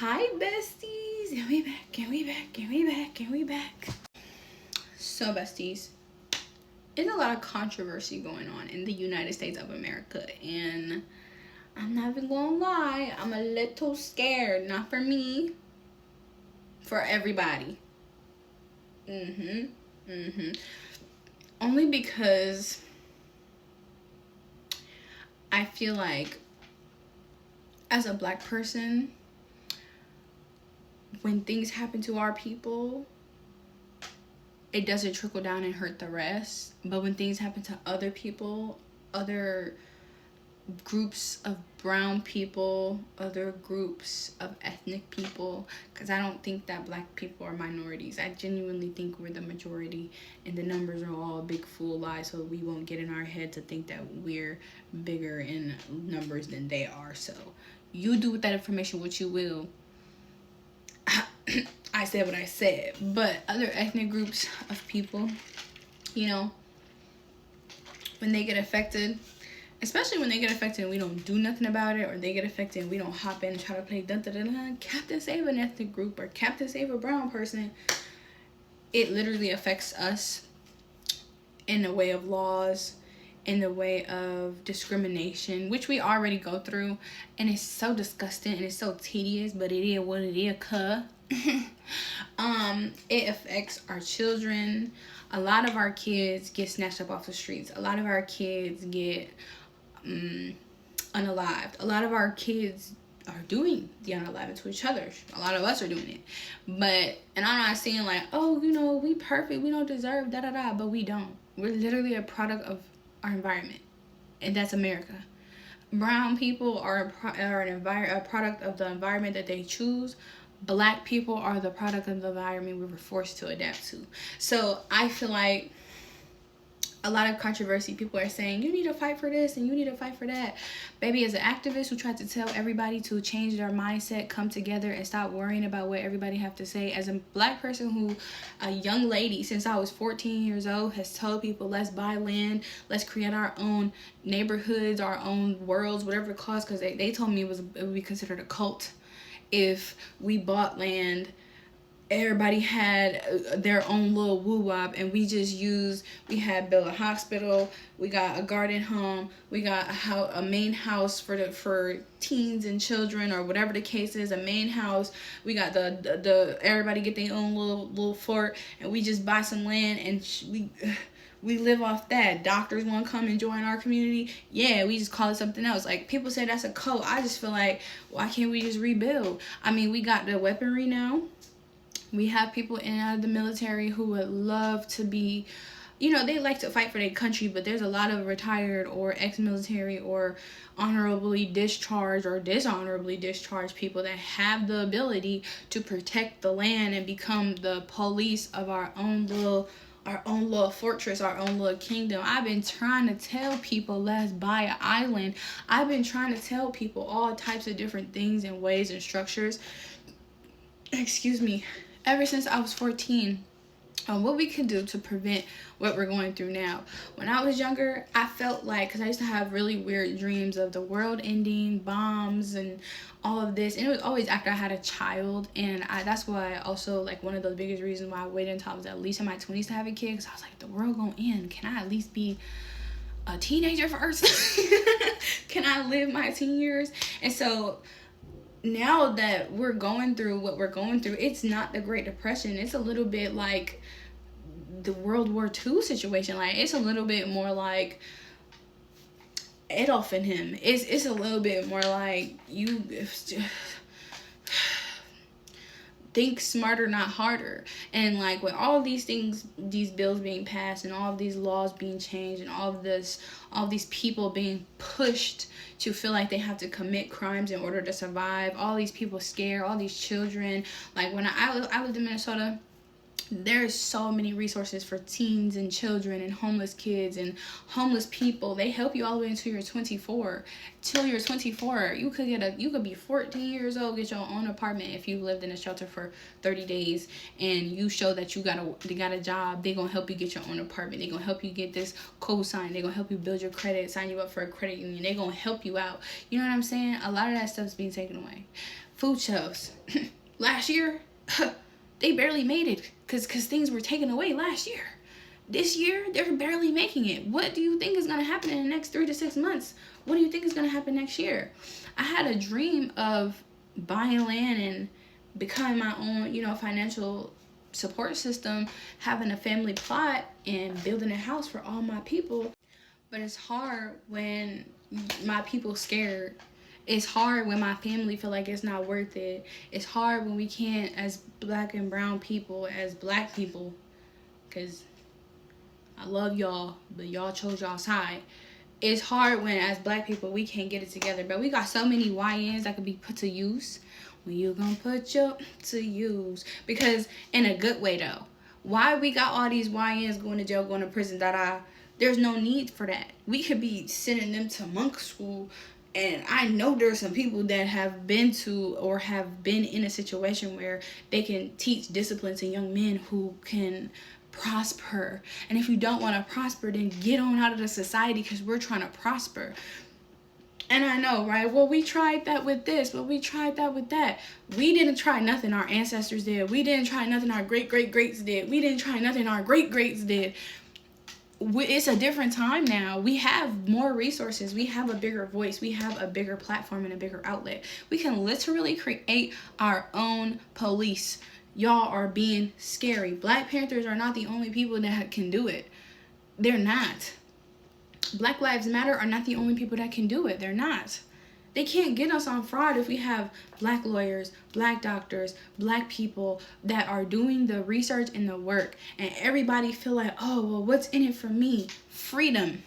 Hi besties, and we back, and we back, and we back, and we back. So besties, there's a lot of controversy going on in the United States of America, and I'm not even gonna lie, I'm a little scared. Not for me, for everybody. Only because I feel like as a black person, when things happen to our people, it doesn't trickle down and hurt the rest. But when things happen to other people, other groups of brown people, other groups of ethnic people, because I don't think that black people are minorities. I genuinely think we're the majority, and the numbers are all a big fool lie, so we won't get in our head to think that we're bigger in numbers than they are. So you do with that information what you will. I said what I said. But other ethnic groups of people, you know, when they get affected, especially when they get affected and we don't do nothing about it, or they get affected and we don't hop in and try to play Captain Save an ethnic group or Captain Save a brown person, it literally affects us in the way of laws, in the way of discrimination, which we already go through, and it's so disgusting and it's so tedious, but it is what it is, it affects our children. A lot of our kids get snatched up off the streets. A lot of our kids get unalived. A lot of our kids are doing the unaliving to each other. A lot of us are doing it. But, and I'm not saying like, oh, you know, we perfect, we don't deserve but we don't. We're literally a product of our environment, and that's America. Brown people are a product of the environment that they choose. Black people are the product of the environment we were forced to adapt to. So I feel like a lot of controversy, people are saying you need to fight for this and you need to fight for that. Baby, as an activist who tried to tell everybody to change their mindset, come together and stop worrying about what everybody have to say, as a black person who, a young lady since I was 14 years old, has told people let's buy land, let's create our own neighborhoods, our own worlds, whatever it costs, because they told me it would be considered a cult if we bought land. Everybody had their own little woo-wop, and we had built a hospital, we got a garden home, we got a main house for teens and children, or whatever the case is, a main house. We got the everybody get their own little fort, and we just buy some land, and we live off that. Doctors want to come and join our community, yeah, we just call it something else. Like, people say that's a cult. I just feel like, why can't we just rebuild? I mean, we got the weaponry now. We have people in and out of the military who would love to be, you know, they like to fight for their country, but there's a lot of retired or ex-military or honorably discharged or dishonorably discharged people that have the ability to protect the land and become the police of our own little fortress, our own little kingdom. I've been trying to tell people let's buy an island. I've been trying to tell people all types of different things and ways and structures, excuse me, ever since I was 14, on what we could do to prevent what we're going through now. When I was younger, I felt like, because I used to have really weird dreams of the world ending, bombs, and all of this, and it was always after I had a child. And that's why also, like, one of the biggest reasons why I waited until I was at least in my 20s to have a kid, because I was like, the world gonna end, can I at least be a teenager first? Can I live my teen years? And so now that we're going through what we're going through, it's not the Great Depression. It's a little bit like the World War II situation. Like, it's a little bit more like Adolf and him. It's a little bit more like you think smarter, not harder. And like, with all these things, these bills being passed, and all of these laws being changed, and all these people being pushed to feel like they have to commit crimes in order to survive, all these people scared, all these children. Like, when I lived in Minnesota, there's so many resources for teens and children and homeless kids and homeless people. They help you all the way until you're 24. Till you're 24, you could be 14 years old, get your own apartment if you've lived in a shelter for 30 days and you show that you got a job. They're gonna help you get your own apartment. They're gonna help you get this cosign. They're gonna help you build your credit, sign you up for a credit union. They're gonna help you out. You know what I'm saying? A lot of that stuff's being taken away. food shelves. Last year, they barely made it because things were taken away last year. This year, they're barely making it. What do you think is going to happen in the next 3 to 6 months? What do you think is going to happen next year? I had a dream of buying land and becoming my own, financial support system, having a family plot, and building a house for all my people. But it's hard when my people scared. It's hard when my family feel like it's not worth it. It's hard when we can't, as black and brown people, as black people, because I love y'all, but y'all chose y'all side. It's hard when, as black people, we can't get it together. But we got so many YNs that could be put to use. When you gonna put your to use? Because in a good way, though. Why we got all these YNs going to jail, going to prison, there's no need for that. We could be sending them to monk school. And I know there's some people that have been to or have been in a situation where they can teach discipline to young men who can prosper. And if you don't want to prosper, then get on out of the society, because we're trying to prosper. And I know, right? Well, we tried that with this, but we tried that with that. We didn't try nothing our ancestors did. We didn't try nothing our great-great-greats did. We didn't try nothing our great-greats did. It's a different time now. We have more resources. We have a bigger voice. We have a bigger platform and a bigger outlet. We can literally create our own police. Y'all are being scary. Black Panthers are not the only people that can do it. They're not. Black Lives Matter are not the only people that can do it. They're not. They can't get us on fraud if we have black lawyers, black doctors, black people that are doing the research and the work. And everybody feel like, oh, well, what's in it for me? Freedom.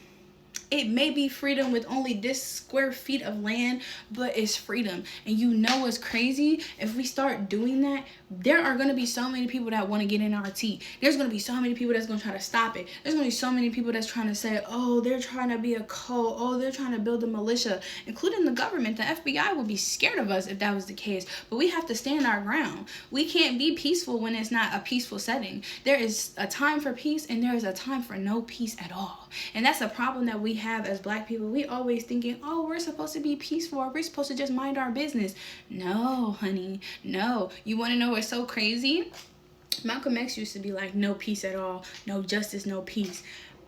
It may be freedom with only this square feet of land, but it's freedom. And you know what's crazy? If we start doing that, there are going to be so many people that want to get in our tea. There's going to be so many people that's going to try to stop it. There's going to be so many people that's trying to say, oh, they're trying to be a cult. Oh, they're trying to build a militia, including the government. The FBI would be scared of us if that was the case. But we have to stand our ground. We can't be peaceful when it's not a peaceful setting. There is a time for peace, and there is a time for no peace at all. And that's a problem that we have as black people. We always thinking, oh, we're supposed to be peaceful, or we're supposed to just mind our business. No, honey, no. You want to know what's so crazy? Malcolm X used to be like, no peace at all, no justice, no peace.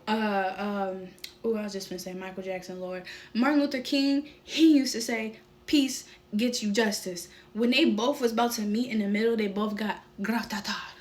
I was just gonna say Michael Jackson, Lord. Martin Luther King, he used to say, peace gets you justice. When they both was about to meet in the middle, they both got gratatar.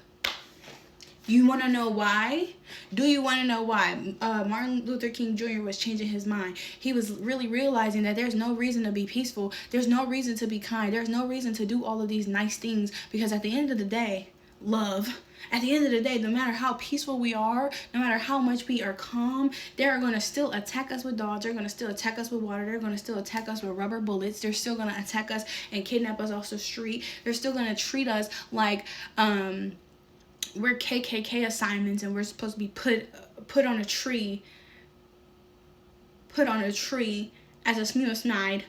You want to know why? Do you want to know why? Martin Luther King Jr. was changing his mind. He was really realizing that there's no reason to be peaceful. There's no reason to be kind. There's no reason to do all of these nice things, because at the end of the day, love. At the end of the day, no matter how peaceful we are, no matter how much we are calm, they're going to still attack us with dogs. They're going to still attack us with water. They're going to still attack us with rubber bullets. They're still going to attack us and kidnap us off the street. They're still going to treat us like we're KKK assignments, and we're supposed to be put on a tree as a snide,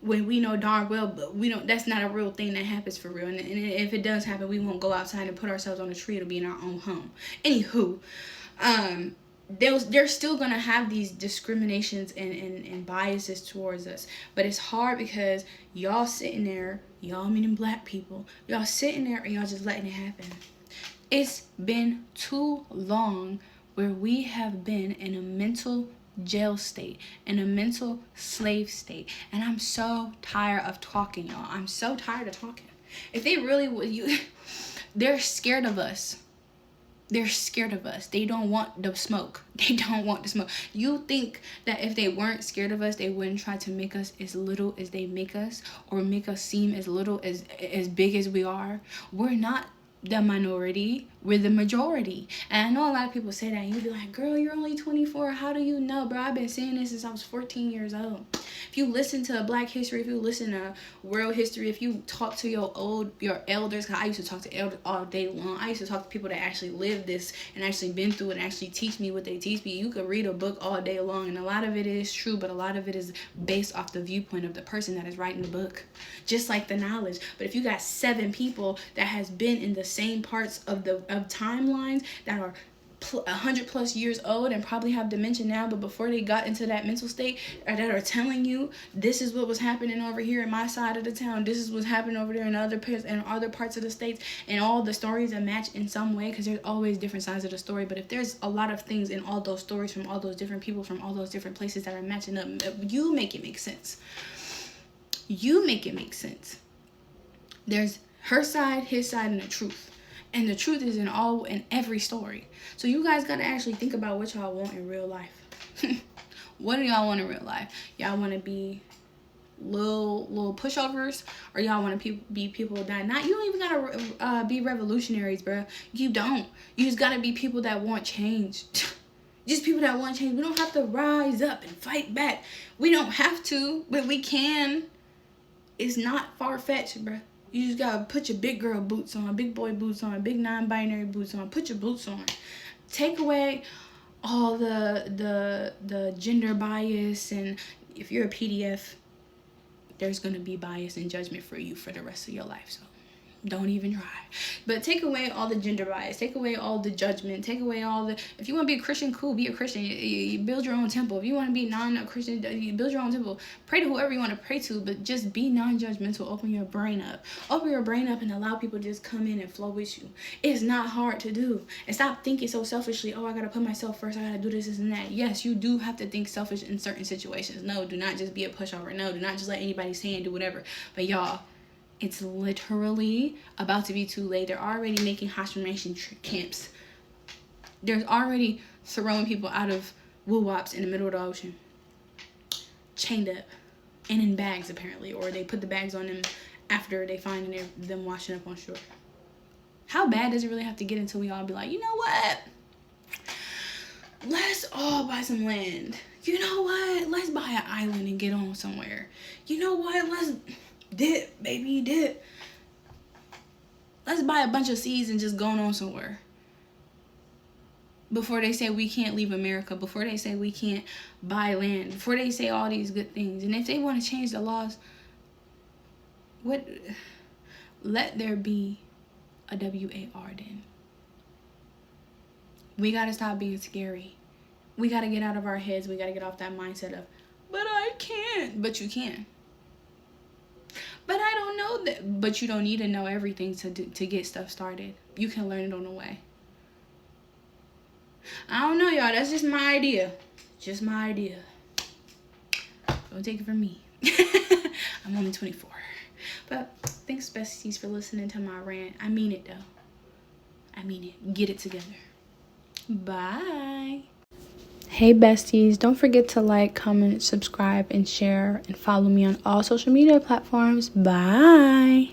when we know darn well, but we don't. That's not a real thing that happens for real. And if it does happen, we won't go outside and put ourselves on a tree. It'll be in our own home. Anywho, they're still gonna have these discriminations and biases towards us. But it's hard because y'all sitting there, y'all meaning black people, y'all sitting there and y'all just letting it happen. It's been too long where we have been in a mental jail state, in a mental slave state. And I'm so tired of talking, y'all. I'm so tired of talking. If they really would, they're scared of us. They're scared of us. They don't want the smoke. They don't want the smoke. You think that if they weren't scared of us, they wouldn't try to make us as little as they make us, or make us seem as little as big as we are? We're not the minority, we're the majority. And I know a lot of people say that, and you'd be like, girl, you're only 24, how do you know? Bro, I've been saying this since I was 14 years old. If you listen to Black history, if you listen to world history, if you talk to your elders, because I used to talk to elders all day long. I used to talk to people that actually lived this and actually been through it and actually teach me what they teach me. You could read a book all day long, and a lot of it is true, but a lot of it is based off the viewpoint of the person that is writing the book, just like the knowledge. But if you got 7 people that has been in the same parts of timelines that are 100+ years old and probably have dementia now, but before they got into that mental state, that are telling you this is what was happening over here in my side of the town, this is what's happening over there in other parts of the states, and all the stories that match in some way, because there's always different sides of the story. But if there's a lot of things in all those stories from all those different people from all those different places that are matching up, you make it make sense. You make it make sense. There's her side, his side, and the truth. And the truth is in every story. So you guys got to actually think about what y'all want in real life. What do y'all want in real life? Y'all want to be little pushovers, or y'all want to be people that you don't even gotta be revolutionaries, bro. You don't. You just gotta be people that want change. Just people that want change. We don't have to rise up and fight back. We don't have to, but we can. It's not far-fetched, bro. You just gotta put your big girl boots on, big boy boots on, big non-binary boots on. Put your boots on. Take away all the gender bias, and if you're a PDF, there's gonna be bias and judgment for you for the rest of your life. So don't even try. But take away all the gender bias, take away all the judgment, take away all the, if you want to be a Christian, cool, be a Christian. You build your own temple. If you want to be non-Christian, you build your own temple. Pray to whoever you want to pray to, but just be non-judgmental. Open your brain up and allow people to just come in and flow with you. It's not hard to do. And stop thinking so selfishly. Oh, I gotta put myself first, I gotta do this and that. Yes, you do have to think selfish in certain situations. No, do not just be a pushover. No, do not just let anybody say and do whatever. But y'all, it's literally about to be too late. They're already making hibernation camps. They're already throwing people out of woo-wops in the middle of the ocean, chained up and in bags apparently, or they put the bags on them after they find them washing up on shore. How bad does it really have to get until we all be like, you know what? Let's all buy some land. You know what? Let's buy an island and get on somewhere. You know what? Let's dip, baby, dip. Let's buy a bunch of seeds and just go on somewhere. Before they say we can't leave America, before they say we can't buy land, before they say all these good things. And if they want to change the laws, let there be a WAR then. We got to stop being scary. We got to get out of our heads. We got to get off that mindset of, but I can't. But you can. But I don't know that. But you don't need to know everything to get stuff started. You can learn it on the way. I don't know, y'all. That's just my idea. Just my idea. Don't take it from me. I'm only 24. But thanks, besties, for listening to my rant. I mean it, though. I mean it. Get it together. Bye. Hey besties, don't forget to like, comment, subscribe, and share, and follow me on all social media platforms. Bye.